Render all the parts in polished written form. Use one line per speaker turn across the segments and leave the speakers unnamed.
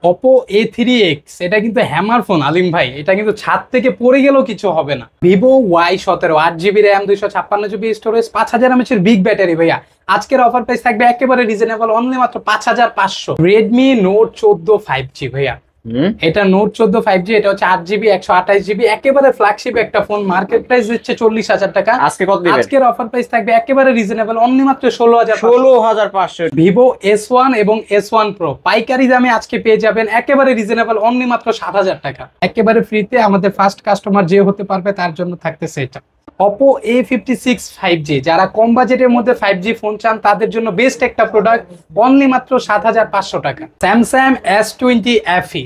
Oppo A3X এটা কিন্তু hammer phone আলিম ভাই, এটা কিন্তু ছাদ থেকে পড়ে গেলেও কিছু হবে না। Vivo Y17 8GB RAM 256GB storage 5000 mAh এর বিগ ব্যাটারি ভাইয়া। আজকের অফার প্রাইস থাকবে একেবারে রিজনেবল, অনলি মাত্র 5500। Redmi Note 14 5G ভাইয়া, এটা Note 14 5G, এটা হচ্ছে 8GB 128GB একেবারে ফ্ল্যাগশিপ একটা ফোন। মার্কেট প্রাইস দিচ্ছে 40000 টাকা।
আজকে কত দিবেন?
আজকের অফার প্রাইস থাকবে একেবারে রিজনেবল, অনলি মাত্র 16500। Vivo S1 এবং S1 Pro পাইকারি দামে আজকে পেয়ে যাবেন একেবারে রিজনেবল, অনলি মাত্র 7000 টাকা। একেবারে ফ্রিতে আমাদের ফার্স্ট কাস্টমার যে হতে পারবে তার জন্য থাকতেছে এটা। Oppo A56 5G, যারা কম বাজেটের মধ্যে 5G ফোন চান তাদের জন্য বেস্ট একটা প্রোডাক্ট, অনলি মাত্র 7500 টাকা। Samsung S20 FE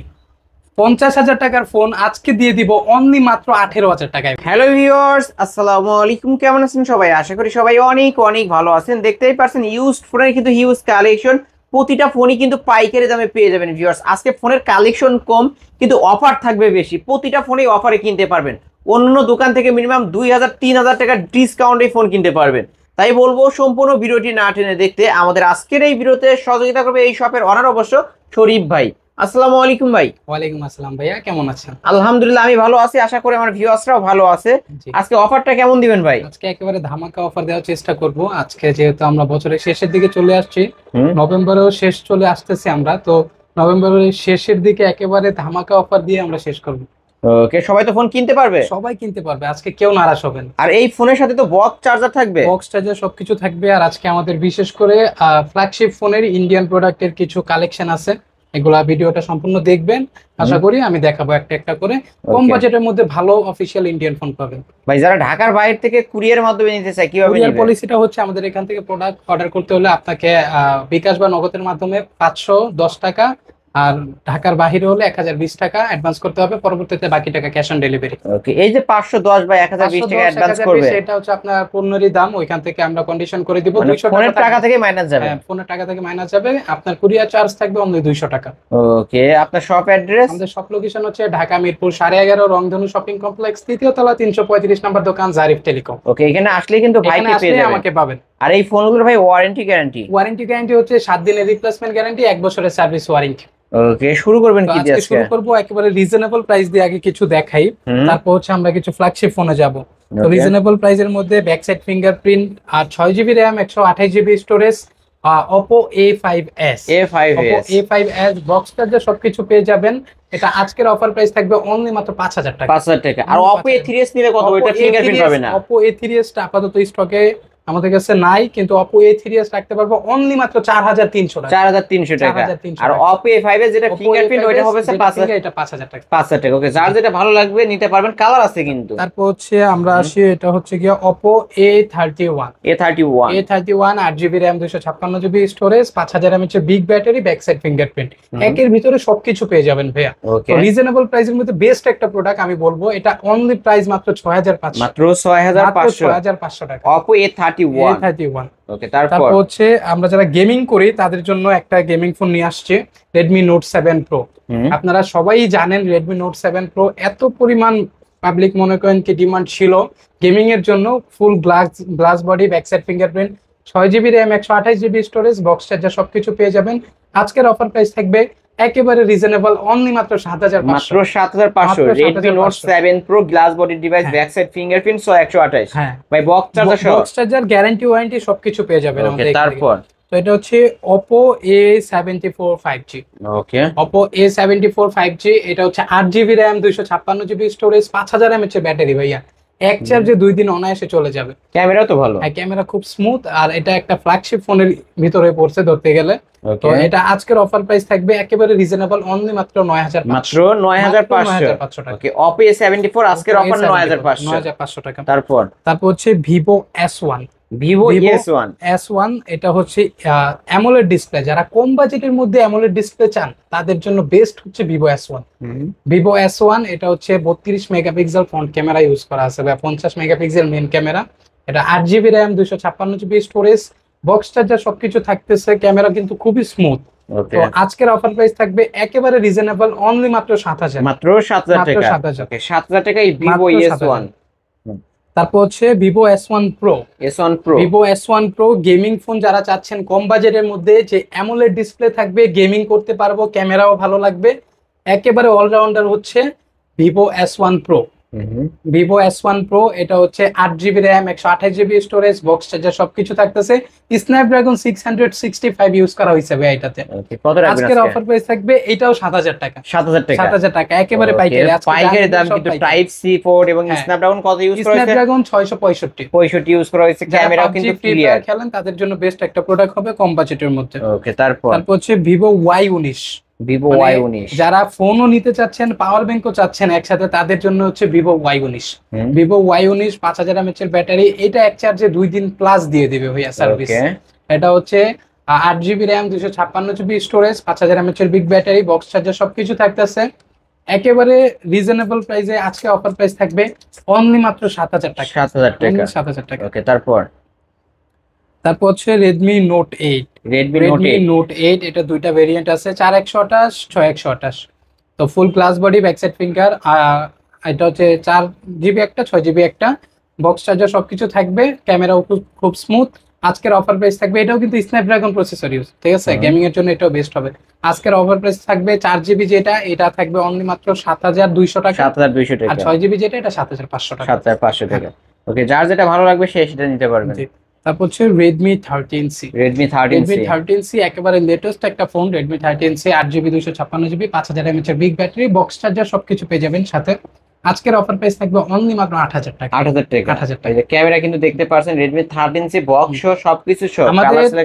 50000 টাকার ফোন আজকে দিয়ে দিব অনলি মাত্র 18000 টাকায়।
হ্যালো ভিউয়ার্স, আসসালামু আলাইকুম। কেমন আছেন সবাই? আশা করি সবাই অনেক অনেক ভালো আছেন। দেখতেই পারছেন ইউজড ফোনের কিন্তু হিউজ কালেকশন, প্রতিটা ফোনই কিন্তু পাইকারি দামে পেয়ে যাবেন ভিউয়ার্স। আজকে ফোনের কালেকশন কম কিন্তু অফার থাকবে বেশি, প্রতিটা ফোনেই অফারে কিনতে পারবেন। অন্য দোকান থেকে মিনিমাম 2000-3000 টাকা ডিসকাউন্টে ফোন কিনতে পারবেন। তাই বলবো সম্পূর্ণ ভিডিওটি না টেনে দেখতে। আমাদের আজকের এই ভিডিওতে সহযোগিতা করবে এই শপের অনার অবশ্য শরীফ ভাই। আসসালামু আলাইকুম ভাই।
ওয়ালাইকুম আসসালাম ভাইয়া, কেমন আছেন?
আলহামদুলিল্লাহ আমি ভালো আছি, আশা করি আমার ভিউয়ার্সরাও ভালো আছে। আজকে অফারটা কেমন দিবেন ভাই?
আজকে একেবারে ধামাকা অফার দেওয়ার চেষ্টা করব। আজকে যেহেতু আমরা বছরের শেষের দিকে চলে আসছি, নভেম্বরেও শেষ চলে আসতেছি আমরা, তো নভেম্বরের শেষের দিকে একেবারে ধামাকা অফার দিয়ে আমরা শেষ করব।
ওকে, সবাই তো ফোন কিনতে পারবে?
সবাই কিনতে পারবে, আজকে কেউ নারাজ হবেন।
আর এই ফোনের সাথে তো বক্স চার্জার থাকবে,
বক্স চার্জার সবকিছু থাকবে। আর আজকে আমাদের বিশেষ করে ফ্ল্যাগশিপ ফোনের ইন্ডিয়ান প্রোডাক্টের কিছু কালেকশন আছে, এগুলা ভিডিওটা সম্পূর্ণ দেখবেন। আশা করি আমি দেখাবো একটা একটা করে। কম বাজেটের মধ্যে ভালো অফিশিয়াল ইন্ডিয়ান ফোন পাবেন।
ভাই যারা ঢাকার বাইরে থেকে কুরিয়ারের মাধ্যমে নিতে চায় কিভাবে
কুরিয়ার
নেবে?
পলিসিটা হচ্ছে আমাদের এখান থেকে প্রোডাক্ট অর্ডার করতে হলে আপনাকে বিকাশ বা নগদের মাধ্যমে 510 টাকা, আর ঢাকার বাইরে হলে 1020 টাকা অ্যাডভান্স করতে হবে, পরবর্তীতে বাকি টাকা ক্যাশ অন ডেলিভারি।
ওকে, এই যে 510 বা 1020 টাকা অ্যাডভান্স করবে,
এটা হচ্ছে আপনার পণ্যের দাম, ওইখান থেকে আমরা কন্ডিশন করে দিব। 200
ফোনের টাকা থেকে মাইনাস যাবে।
হ্যাঁ, ফোনের টাকা থেকে মাইনাস যাবে, আপনার কুরিয়ার চার্জ থাকবে অনলি 200 টাকা।
ওকে, আপনার শপ অ্যাড্রেস?
আমাদের শপ লোকেশন হচ্ছে ঢাকা মিরপুর 11.5 রংধনু শপিং কমপ্লেক্স, তৃতীয় তলা, 335 নম্বর দোকান, জারিফ টেলিকম।
ওকে, এখানে আসলে কিন্তু ভাইকে পেয়ে যাবেন,
আমাকে পাবেন।
আর এই ফোনগুলোর ভাই ওয়ারেন্টি গ্যারান্টি?
ওয়ারেন্টি গ্যারান্টি হচ্ছে 7 দিনের রিপ্লেসমেন্ট গ্যারান্টি, 1 বছরের সার্ভিস ওয়ারেন্টি।
ওকে, শুরু করবেন কি দিয়ে?
শুরু করব একেবারে রিজনেবল প্রাইস দিয়ে, আগে কিছু দেখাই, তারপর হচ্ছে আমরা কিছু ফ্ল্যাগশিপ ফোনে যাব। তো রিজনেবল প্রাইসের মধ্যে ব্যাক সাইড ফিঙ্গারপ্রিন্ট আর 6GB RAM 128GB storage, Oppo A5s box charger সবকিছু পেয়ে যাবেন। এটা আজকের অফার প্রাইস থাকবে অনলি মাত্র 5000 টাকা।
5000 টাকা। আর Oppo A3s নিলে কত? ওইটা ফিঙ্গারপ্রিন্ট পাবে না।
Oppo A3s টা আপাতত স্টকে আমাদের কাছে নাই, কিন্তু Oppo A3s রাখতে পারবো অনলি মাত্র 4300 টাকা।
4300 টাকা। আর Oppo A5s যেটা ফিঙ্গারপ্রিন্ট ওইটা হবে 5000, এটা
5000 টাকা।
5000 টাকা। ওকে, যার যেটা ভালো লাগবে নিতে পারবেন, কালার আছে কিন্তু।
তারপর হচ্ছে আমরা আসি, এটা হচ্ছে গিয়া Oppo A31 8GB RAM 256GB storage 5000 mAh এর big battery, back side fingerprint, একের ভিতরে সবকিছু পেয়ে যাবেন ভাইয়া। তো রিজনেবল প্রাইসের মধ্যে বেস্ট একটা প্রোডাক্ট আমি বলবো, এটা অনলি প্রাইস মাত্র 6500,
মাত্র 6500
টাকা।
Oppo A31। ওকে, তারপর
হচ্ছে আমরা যারা গেমিং করি তাদের জন্য একটা গেমিং ফোন নিয়ে আসছে, Redmi Note 7 Pro। আপনারা সবাই জানেন Redmi Note 7 Pro এত পরিমাণ পাবলিক মনে করেন কি ডিমান্ড ছিল গেমিং এর জন্য। ফুল glass body, back side fingerprint, 6GB RAM 128GB storage, box charger সবকিছু পেয়ে যাবেন। আজকের অফার প্রাইস থাকবে একেবারে রিজনেবল, অনলি মাত্র 7500।
মাত্র 7500। Redmi Note 7 Pro glass body device, back side fingerprint, 128।
হ্যাঁ
ভাই, বক্স চার্জার
গ্যারান্টি ওয়ারেন্টি সবকিছু পেয়ে যাবেন আমাদের।
তারপর
তো এটা হচ্ছে Oppo A74 5G।
ওকে,
Oppo A74 5G, এটা হচ্ছে 8GB RAM 256GB storage 5000 mAh এর ব্যাটারি ভাইয়া। এক চার্জে 2 দিন অনায়াসে চলে যাবে।
ক্যামেরাও তো ভালো।
হ্যাঁ, ক্যামেরা খুব স্মুথ, আর এটা একটা ফ্ল্যাগশিপ ফোনের ভিতরে পড়ছে ধরতে গেলে। তো এটা আজকের অফার প্রাইস থাকবে একেবারে রিজনেবল, অনলি মাত্র 9500,
মাত্র 9500 টাকা। ওকে, Oppo A74 আজকের অফার 9500
টাকা।
তারপর
হচ্ছে Vivo S1। S1 এটা হচ্ছে অ্যামোলেড ডিসপ্লে, যারা কম বাজেটের মধ্যে অ্যামোলেড ডিসপ্লে চান তাদের জন্য বেস্ট হচ্ছে Vivo S1। এটা হচ্ছে 32 মেগাপিক্সেল ফ্রন্ট ক্যামেরা ইউজ করা আছে, 50 মেগাপিক্সেল মেইন ক্যামেরা। এটা 8GB RAM 256GB storage, box charger সবকিছু থাকতেছে, ক্যামেরা কিন্তু খুবই স্মুথ। তো আজকের অফার প্রাইস থাকবে একেবারে রিজনেবল, অনলি মাত্র 7000।
মাত্র 7000 টাকা। ওকে, 7000 টাকায় Vivo S1।
তারপর হচ্ছে Vivo S1 Pro। Vivo S1 Pro gaming phone যারা চাচ্ছেন কম বাজেটের মধ্যে যে অ্যামোলেড ডিসপ্লে থাকবে, গেমিং করতে পারবো, ক্যামেরাও ভালো লাগবে, একেবারে অলরাউন্ডার হচ্ছে Vivo S1 Pro। Vivo S1 Pro এটা হচ্ছে 8GB RAM, 128GB storage, box charger সবকিছু থাকতেছে। স্ন্যাপড্রাগন 665 ইউজ করা হয়েছে ভাই এটাতে। আজকের অফার প্রাইস থাকবে এটাও 7000 টাকা।
7000
টাকা একেবারে পাইকারি।
পাইকারি দাম কিন্তু টাইপ সি পোর্ট এবং স্ন্যাপড্রাগন কত ইউজ করা হয়েছে?
স্ন্যাপড্রাগন 665
ইউজ করা হয়েছে। ক্যামেরাও কিন্তু ক্লিয়ার।
খেলেন তাদের জন্য বেস্ট একটা প্রোডাক্ট হবে কম বাজেটের মধ্যে।
ওকে, তারপর
হচ্ছে ভিভো Y19। যারা ফোনও নিতে চাচ্ছেন, পাওয়ার ব্যাংকও চাচ্ছেন একসাথে, তাদের জন্য হচ্ছে Vivo Y19। Vivo Y19 5000 mAh এর ব্যাটারি, এটা এক চার্জে 2 দিন প্লাস দিয়ে দিবে ভাইয়া সার্ভিস। এটা হচ্ছে 8GB RAM, 256GB storage, 5000 mAh এর বিগ ব্যাটারি, বক্স চার্জার সবকিছু থাকতেছে একেবারে রিজনেবল প্রাইসে। আজকে অফার প্রাইস থাকবে অনলি মাত্র 7000 টাকা। 7000 টাকা।
ওকে, তারপর
হচ্ছে Redmi Note 8। Redmi Note 8 এটা দুইটা ভেরিয়েন্ট আছে, 4128, 6128। তো ফুল glass body, back side finger, এটা হচ্ছে 4GB একটা, 6GB একটা, বক্স চার্জার সবকিছু থাকবে, ক্যামেরাও খুব স্মুথ। আজকের অফার প্রাইস থাকবে, এটাও কিন্তু স্ন্যাপড্রাগন প্রসেসর ইউজ, ঠিক আছে, গেমিং এর জন্য এটাও বেস্ট হবে। আজকের অফার প্রাইস থাকবে 4GB যেটা, এটা থাকবে অনলি মাত্র 7200 টাকা।
7200 টাকা।
আর 6GB যেটা, এটা 7500 টাকা।
7500 টাকা। ওকে, যার যেটা ভালো লাগবে সে সেটা নিতে পারবেন।
তারপর হচ্ছে Redmi 13C। Redmi 13C একেবারে লেটেস্ট একটা phone. Redmi 13C 8GB 256GB 5000 mAh big battery, box charger সবকিছু পেয়ে যাবেন সাথে। আজকের অফার প্রাইস থাকবে অনলি মাত্র 8000 টাকা। 8000 টাকা।
এই ক্যামেরা কিন্তু দেখতে পাচ্ছেন Redmi 13C বক্স সহ সবকিছু সহ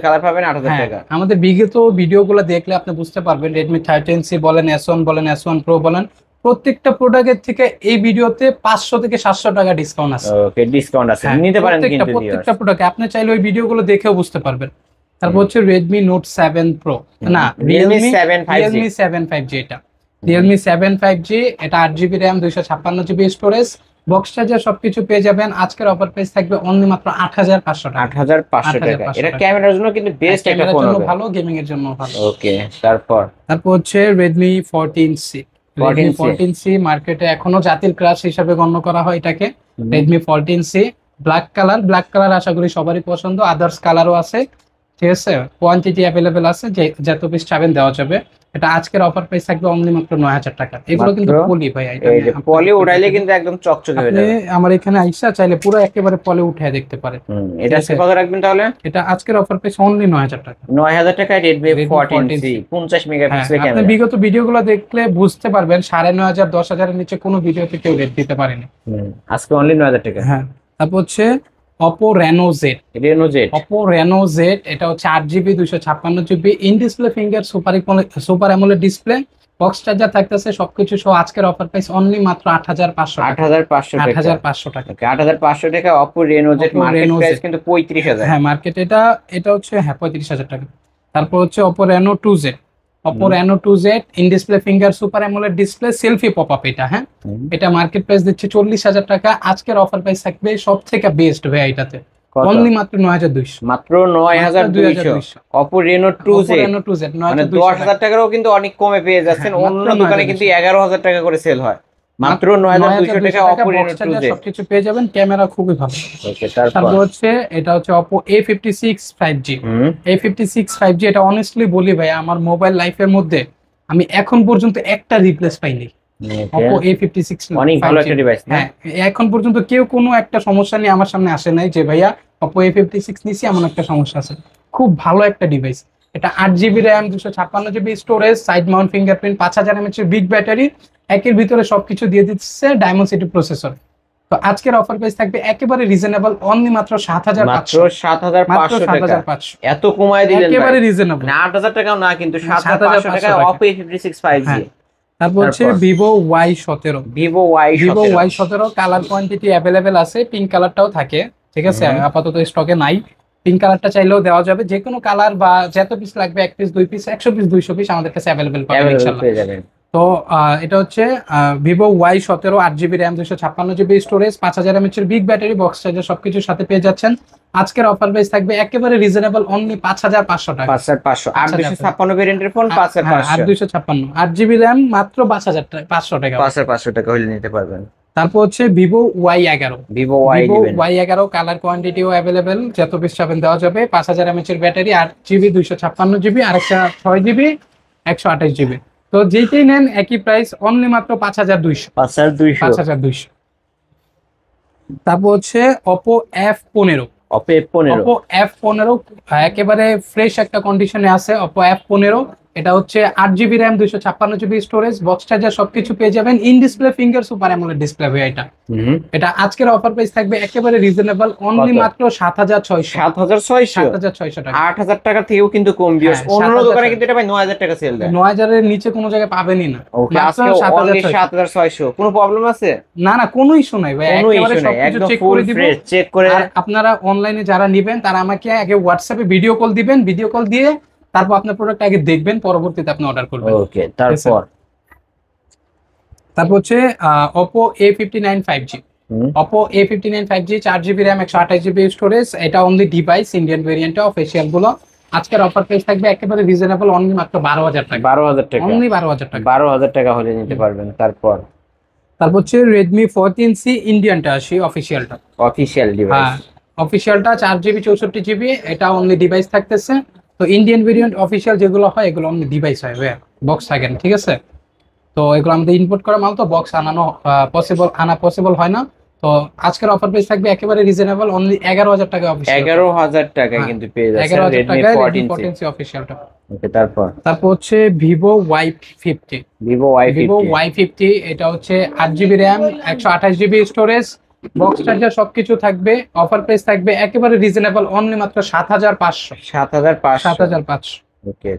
কালার পাবেন 8000 টাকা।
আমাদের বিগত ভিডিওগুলো দেখলে আপনি বুঝতে পারবেন Redmi 13C বলেন, S1 বলেন, S1 Pro বলেন, প্রত্যেকটা প্রোডাক্টের থেকে এই ভিডিওতে 500 থেকে 700 টাকা ডিসকাউন্ট আছে।
ওকে, ডিসকাউন্ট আছে, নিতে পারেন কিন্তু
প্রত্যেকটা প্রোডাক্টে আপনি চাইলে ওই ভিডিওগুলো দেখেও বুঝতে পারবেন। তারপর হচ্ছে Redmi Note 7 Pro, না Realme 7 5G। এটা Realme 7 5G, এটা 8GB RAM, 256GB storage, box charger সবকিছু পেয়ে যাবেন। আজকের অফার প্রাইস থাকবে অনলি মাত্র 8500 টাকা।
8500 টাকা। এটা ক্যামেরার জন্য কিন্তু বেস্ট একটা ফোন হবে,
ভালো, গেমিং এর জন্য ভালো।
ওকে, তারপর
হচ্ছে Redmi 14C। Redmi 14C মার্কেটে এখনো জাতির ক্রাশ হিসেবে গণ্য করা হয় এটাকে। Redmi 14C ব্ল্যাক কালার আশা করি সবারই পছন্দ, আদার্স কালারও আছে, ঠিক আছে, কোয়ান্টিটি অ্যাভেলেবেল আছে, যে যত পিস চাবেন দেওয়া যাবে। এটা আজকের অফার প্রাইস থাকবে অনলি মাত্র 9000 টাকা। এগুলো কিন্তু পলি ভাই, এটা
পলি উঠাইলে কিন্তু একদম চকচকে হয়ে যাবে।
আমার এখানে আইসা চাইলে পুরো একেবারে পলি উঠায় দেখতে পারে।
এটা আজকে কত রাখবেন তাহলে?
এটা আজকের অফার প্রাইস অনলি 9000 টাকা।
9000 টাকায় Redmi 14C 50 মেগাপিক্সেল ক্যামেরা।
আপনি বিগত ভিডিওগুলো দেখলে বুঝতে পারবেন 9500 10000 এর নিচে কোনো ভিডিওতে কেউ রেট দিতে পারেনি।
আজকে অনলি 9000 টাকা।
হ্যাঁ, তারপর হচ্ছে Oppo Reno Z। Oppo Reno Z এটা হচ্ছে 8GB 256GB in display finger super AMOLED display, box charger থাকতেছে সবকিছু সহ। আজকের অফার প্রাইস অনলি মাত্র 8500 টাকা। 8500 টাকা।
8500 টাকা Oppo Reno Z, market price কিন্তু 35000।
হ্যাঁ, মার্কেট এটা হচ্ছে 35000 টাকা। তারপর হচ্ছে Oppo Reno 2Z। Oppo Reno 2Z in display finger super AMOLED display selfie popup এটা। হ্যাঁ, এটা মার্কেট প্রাইস দিচ্ছে 40000 টাকা। আজকের অফার প্রাইস থাকবে সবথেকে বেস্ট ভাই এটাতে অনলি মাত্র 9200।
মাত্র 9200 Oppo Reno 2Z। মানে 10000 টাকারও কিন্তু অনেক কমে পেয়ে যাচ্ছেন। অন্য দোকানে কিন্তু 11000 টাকা করে সেল হয়। মাত্র 9200 টাকা Oppo Reno 2Z
সবকিছু পেয়ে যাবেন, ক্যামেরা খুবই ভালো।
ওকে, তারপর
হচ্ছে এটা হচ্ছে Oppo A56 5G। A56 5G এটা অনেস্টলি বলি ভাই, আমার মোবাইল লাইফের মধ্যে আমি এখন পর্যন্ত একটা রিপ্লেস পাইনি। Oppo A56
অনেক ভালো একটা ডিভাইস।
হ্যাঁ, এখন পর্যন্ত কেউ কোনো একটা সমস্যা নিয়ে আমার সামনে আসে নাই যে ভাইয়া Oppo A56 নিছি এমন একটা সমস্যা আছে। খুব ভালো একটা ডিভাইস। এটা 8GB RAM, 256GB storage, side Mount fingerprint, 5000 mAh big battery, একের ভিতরে সবকিছু দিয়ে দিচ্ছে, ডায়মন্ড প্রসেসর। তো আজকের অফার প্রাইস থাকবে একেবারে রিজনেবল অনলি মাত্র 7500।
7500 এত কমায় দিলেন
একেবারে রিজনেবল।
8000 টাকাও না, কিন্তু 7500 টাকা Oppo A56 5G।
তারপর হচ্ছে Vivo Y17।
Vivo Y17
colour quantity available আছে, পিঙ্ক কালারটাও থাকে, ঠিক আছে, আপাতত স্টকে নাই। পিঙ্ক কালারটা চাইলেও দেওয়া যাবে, যে কোনো কালার বা যত পিস লাগবে, 1 পিস 2 পিস 100 পিস 200 পিস আমাদের কাছে অ্যাভেলেবেল পাবেন ইনশাআল্লাহ। তো এটা হচ্ছে Vivo Y17 8GB RAM, 256GB storage, 5000 mAh big battery, box charger সবকিছুর সাথে পেয়ে যাচ্ছেন। আজকের অফার প্রাইস থাকবে একেবারে রিজনেবল অনলি 5500 টাকা।
5500 8256 ভেরিয়েন্টের ফোন 5500।
8256 8GB র্যাম মাত্র 5500 টাকা।
5500 টাকা হলে নিতে পারবেন।
তারপর হচ্ছে Vivo Y11।
Vivo
Vivo Y11 colour কোয়ান্টিটিও অ্যাভেলেবেল, যত পিস চাবেন দেওয়া যাবে। 5000 mAh এর ব্যাটারি, 8GB 256GB, আর একটা 6GB 128GB। তো যেটাই নেন একই প্রাইস, অনলি মাত্র 5200। 5200। তারপর হচ্ছে Oppo F15। Oppo F15 একেবারে ফ্রেশ একটা কন্ডিশনে আছে। Oppo F15 এটা হচ্ছে 8GB RAM 256GB storage, box charger সবকিছু পেয়ে যাবেন। In display finger super AMOLED display ভাই এটা। এটা আজকের অফার প্রাইস থাকবে একেবারে রিজনেবল, অনলি মাত্র 7600। 7600 টাকা।
8000 টাকা থেকেও কিন্তু কম ভিউয়ার্স। অন্য দোকানে কিন্তু এটা ভাই 9000 টাকা সেল দেয়।
9000 এর নিচে কোনো জায়গায় পাবেনই না।
ওকে, আজকে অনলি 7600। কোনো প্রবলেম আছে?
না, কোনো ইস্যু নাই ভাই, একেবারে সবকিছু চেক করে দিব।
চেক করে
আর আপনারা অনলাইনে যারা নেবেন তারা আমাকে আগে হোয়াটসঅ্যাপে ভিডিও কল দিবেন, ভিডিও কল দিয়ে তারপর আপনার প্রোডাক্ট আগে দেখবেন, পরবর্তীতে আপনি অর্ডার করবেন।
ওকে, তারপর
হচ্ছে Oppo A59 5G। Oppo A59 5G 4GB RAM 128GB storage, এটা অনলি ডিভাইস ইন্ডিয়ান ভেরিয়েন্টে, অফিশিয়াল গুলো। আজকের অফার প্রাইস থাকবে একেবারে রিজনেবল, অনলি মাত্র 12000 টাকা।
12000 টাকা,
অনলি 12000 টাকা।
12000 টাকা হলে নিতে পারবেন। তারপর
হচ্ছে Redmi 14C ইন্ডিয়ানটা আসি, অফিশিয়ালটা।
অফিশিয়াল ডিভাইস,
হ্যাঁ অফিশিয়ালটা 4GB 64GB, এটা অনলি ডিভাইস থাকতেছে। তো ইন্ডিয়ান ভেরিয়েন্ট অফিশিয়াল যেগুলো হয় এগুলো অনলি ডিভাইস হয় ভাই, বক্স থাকে না, ঠিক আছে? তো এগুলো আমাদের ইম্পোর্ট করা মাল, তো বক্স আনা পসিবল হয় না। তো আজকের অফার প্রাইস থাকবে একেবারে রিজনেবল, অনলি 11000 টাকা।
11000 টাকা কিন্তু পেয়ে যাচ্ছেন
11000 টাকা Redmi 14C অফিশিয়ালটা।
ওকে, তারপর
হচ্ছে Vivo Y50।
Vivo
Y50 এটা হচ্ছে 8GB RAM 128GB storage, box charger সবকিছু থাকবে। অফার প্রাইস থাকবে একেবারে রিজনেবল, অনলি মাত্র 7500। 7500।
ওকে,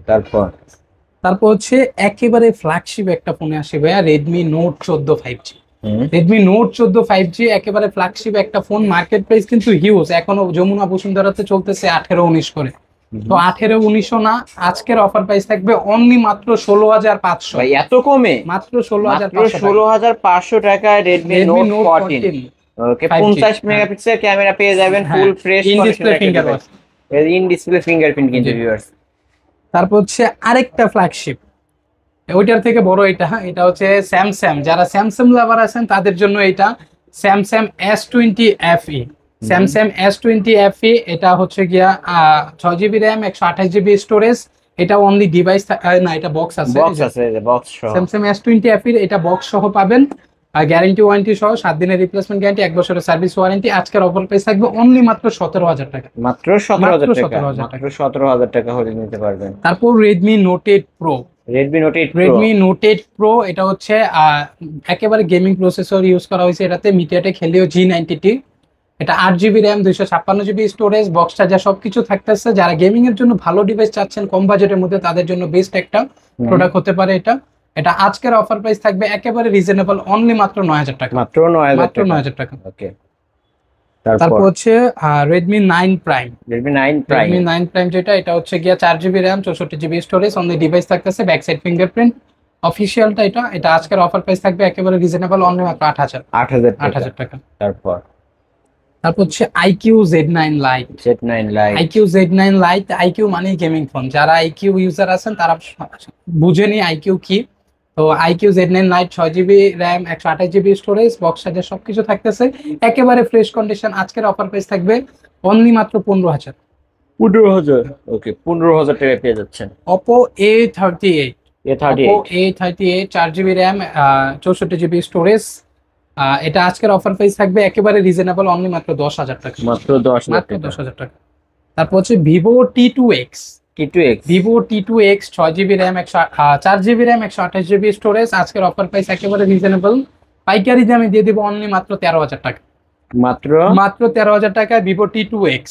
তারপর
হচ্ছে একেবারে ফ্ল্যাগশিপ একটা ফোনে আসে ভাইয়া, Redmi Note 14 5G। Redmi Note 14 5G একেবারে ফ্ল্যাগশিপ একটা ফোন। মার্কেট প্রাইস কিন্তু হিউজ, এখনো যমুনা বসুন্ধরাতে চলতেছে 18-19 করে। তো 18-19 না, আজকের অফার প্রাইস থাকবে অনলি মাত্র 16500।
ভাই এত কমে?
মাত্র 16500।
16500 টাকা Redmi Note 14। ওকে, 50 মেগাপিক্সেল ক্যামেরা পেয়ে যাবেন, full fresh
in display fingerprint.
In display fingerprint কিন্তু ভিউয়ার্স।
তারপর হচ্ছে আরেকটা ফ্ল্যাগশিপ, ওইটার থেকে বড় এটা হচ্ছে স্যামসাং। যারা স্যামসাং লাভার আছেন তাদের জন্য এটা Samsung S20 FE। Samsung S20 FE এটা হচ্ছে গিয়া 6GB RAM 128GB স্টোরেজ, এটা অনলি ডিভাইস না, এটা বক্স আছে,
বক্স সহ।
স্যামসাং S20 FE এটা বক্স সহ পাবেন, আর গ্যারান্টি ওয়ারেন্টি সহ 7 দিনের রিপ্লেসমেন্ট গ্যারান্টি, 1 বছরের সার্ভিস ওয়ারেন্টি। আজকের অফার প্রাইস থাকবে অনলি মাত্র 17000 টাকা।
মাত্র 17000 টাকা হলে নিতে পারবেন।
তারপর Redmi Note 8 Pro। Redmi Note 8 Pro এটা হচ্ছে একেবারে গেমিং প্রসেসর ইউজ করা হয়েছে এটাতে, মিডিয়াটেক Helio G90T। এটা 8GB RAM 256GB storage, box charger সবকিছু থাকতেছে। যারা গেমিং এর জন্য ভালো ডিভাইস চাচ্ছেন কম বাজেটের মধ্যে, তাদের জন্য বেস্ট একটা প্রোডাক্ট হতে পারে এটা। আজকের অফার প্রাইস থাকবে একেবারে রিজনেবল, অনলি মাত্র 9000 টাকা।
মাত্র 9000
টাকা।
ওকে,
তারপর হচ্ছে Redmi 9 Prime। Redmi 9 Prime যেটা, এটা হচ্ছে গিয়া 4GB RAM 64GB storage, only device থাকতেছে, ব্যাক সাইড ফিঙ্গারপ্রিন্ট, অফিশিয়ালটা এটা আজকের অফার প্রাইস থাকবে একেবারে রিজনেবল, অনলি মাত্র 8000 টাকা। তারপর হচ্ছে IQ Z9 Lite। IQ Z9 Lite, IQ মানে গেমিং ফোন। যারা IQ ইউজার আছেন তারা বুঝেনি IQ কি। তো IQ Z9 Lite 6GB RAM 128GB storage, box charger সবকিছু থাকতেছে, একেবারে ফ্রেশ কন্ডিশন। আজকের অফার প্রাইস থাকবে অনলি মাত্র 15000।
15000। ওকে, 15000 টাকা পেয়ে যাচ্ছেন
Oppo A38। Oppo A38 4GB RAM 64GB storage, এটা আজকের অফার প্রাইস থাকবে একেবারে রিজনেবল, অনলি মাত্র 10000 টাকা।
মাত্র 10000
টাকা। তারপর হচ্ছে Vivo T2X। Vivo T2X 6GB RAM 4GB RAM 128GB storage, আজকের অফার প্রাইস একেবারে রিজনেবল, পাইকারি দামে দিয়ে দিব অনলি মাত্র 13000 টাকা। মাত্র 13000 টাকা Vivo T2X।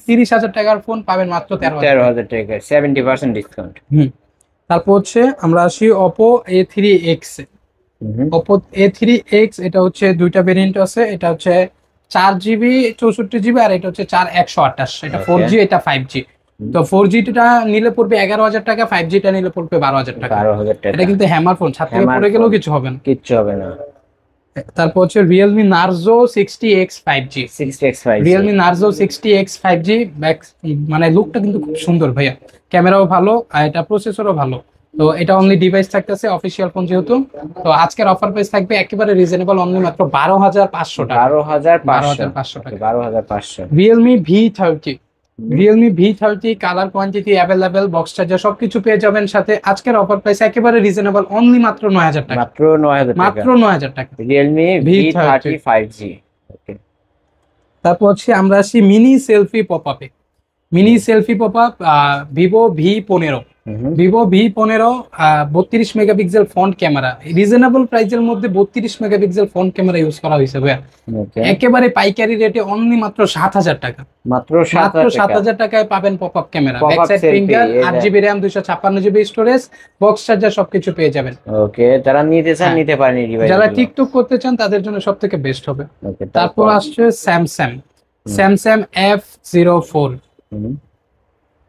30000 টাকার ফোন পাবেন মাত্র 13000
টাকা, 70% ডিসকাউন্ট।
তারপর হচ্ছে আমরা আসি Oppo A3X। Oppo A3X এটা হচ্ছে দুইটা ভেরিয়েন্ট আছে, এটা হচ্ছে 4GB 64GB, আর এটা হচ্ছে 4128। এটা 4G, এটা 5G। তো 4G টা নিলে পড়বে 11000 টাকা, 5G টা নিলে পড়বে 12000 টাকা। এটা কিন্তু হ্যামার ফোন, ছাদ থেকে পড়ে গেলেও কিছু হবে না। তারপর হচ্ছে Realme Narzo 60X 5G। Realme Narzo 60X 5G, মানে লুকটা কিন্তু খুব সুন্দর ভাইয়া, ক্যামেরাও ভালো আর এটা প্রসেসরও ভালো। তো এটা অনলি ডিভাইস থাকতেছে অফিসিয়াল ফোন যেহেতু। তো আজকের অফার প্রাইস থাকবে একেবারে রিজনেবল, অনলি মাত্র 12,500 টাকা।
12,500
টাকা।
12,500।
Realme V30, Realme V30 colour quantity available, box charger সবকিছু পেয়ে যাবেন সাথে। আজকের অফার প্রাইস একেবারে রিজনেবল, অনলি মাত্র 9,000 টাকা।
মাত্র 9,000 টাকা।
মাত্র 9,000 টাকা
রিয়েলমি
V30
V30 5G। ওকে,
তারপর হচ্ছে আমরা আসি মিনি সেলফি পপআপে। Mini selfie popup Vivo V15, Vivo V15 32 megapixel front camera, reasonable প্রাইসের মধ্যে 32 মেগাপিক্সেল ফ্রন্ট ক্যামেরা ইউজ করা হয়েছে ভাইয়া।
ওকে,
একেবারে পাইকারি রেটে অনলি মাত্র 7,000 টাকা।
মাত্র
মাত্র
7,000 টাকা।
7,000 টাকায় পাবেন popup camera,
Pop-up
back side
selfie,
finger,
এই
8GB RAM, 256GB storage, box charger সবকিছু পেয়ে যাবেন।
ওকে, যারা নিতে চান
হ্যাঁ।
নিতে পারেন এই ডিভাইস।
যারা টিকটক করতে চান তাদের জন্য সবথেকে বেস্ট হবে।
ওকে,
তারপর আসছে Samsung F04,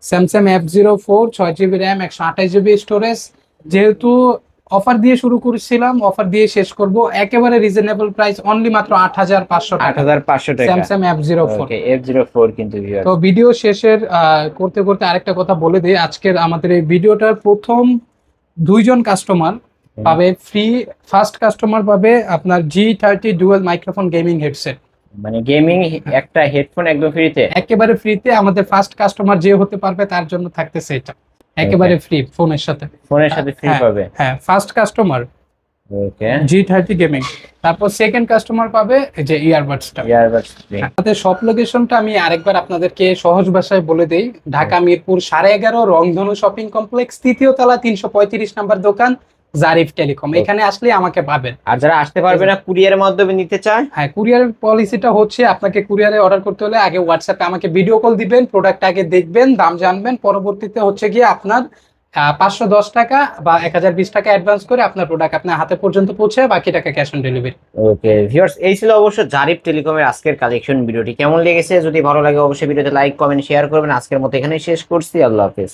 Samsung F04 6GB RAM, 128GB storage. যেহেতু অফার দিয়ে শুরু করেছিলাম, অফার দিয়ে শেষ করব, একেবারে রিজনেবল প্রাইস, অনলি মাত্র 8,500 টাকা।
8,500 টাকা।
Samsung F04।
ওকে, F04 কিন্তু
তো ভিডিও শেষের করতে করতে আরেকটা কথা বলে দিই, আজকের আমাদের এই ভিডিওটার প্রথম 2জন কাস্টমার পাবে ফ্রি। ফার্স্ট কাস্টমার পাবে আপনার G30 dual microphone gaming headset,
মানে গেমিং একটা হেডফোন একদম ফ্রিতে।
একেবারে ফ্রিতে। আমাদের ফার্স্ট কাস্টমার যে হতে পারবে তার জন্য থাকতেছে এটা একেবারে ফ্রি, ফোনের সাথে।
ফোনের সাথে ফ্রি
হ্যাঁ,
পাবে।
হ্যাঁ, first customer
okay,
G30 gaming. তারপর সেকেন্ড কাস্টমার পাবে এই যে ইয়ারবাডসটা।
Earbuds free.
আমাদের শপ লোকেশনটা আমি আরেকবার আপনাদেরকে সহজ ভাষায় বলে দেই, ঢাকা মিরপুর 11.5 রংধনু শপিং কমপ্লেক্স, 3য় তলা, 335 নাম্বার দোকান, জারিফ টেলিকম। এখানে আসলে আমাকে পাবেন।
আর যারা আসতে পারবে না কুরিয়ারের মাধ্যমে নিতে চায়,
হ্যাঁ, কুরিয়ারের পলিসিটা হচ্ছে আপনাকে কুরিয়ারে অর্ডার করতে হলে আগে হোয়াটসঅ্যাপে আমাকে ভিডিও কল দিবেন, প্রোডাক্ট আগে দেখবেন, দাম জানবেন, পরবর্তীতে হচ্ছে গিয়ে আপনার 510 টাকা বা 1020 টাকা অ্যাডভান্স করে আপনার প্রোডাক্ট আপনার হাতে পর্যন্ত পৌঁছে, বাকি টাকা cash on delivery.
Okay viewers, এই ছিল অবশ্য জারিফ টেলিকমের আজকের কালেকশন। ভিডিওটি কেমন লেগেছে যদি ভালো লাগে অবশ্যই ভিডিওতে লাইক কমেন্ট শেয়ার করবেন। আজকের মতো এখানেই শেষ করছি, আল্লাহ হাফেজ।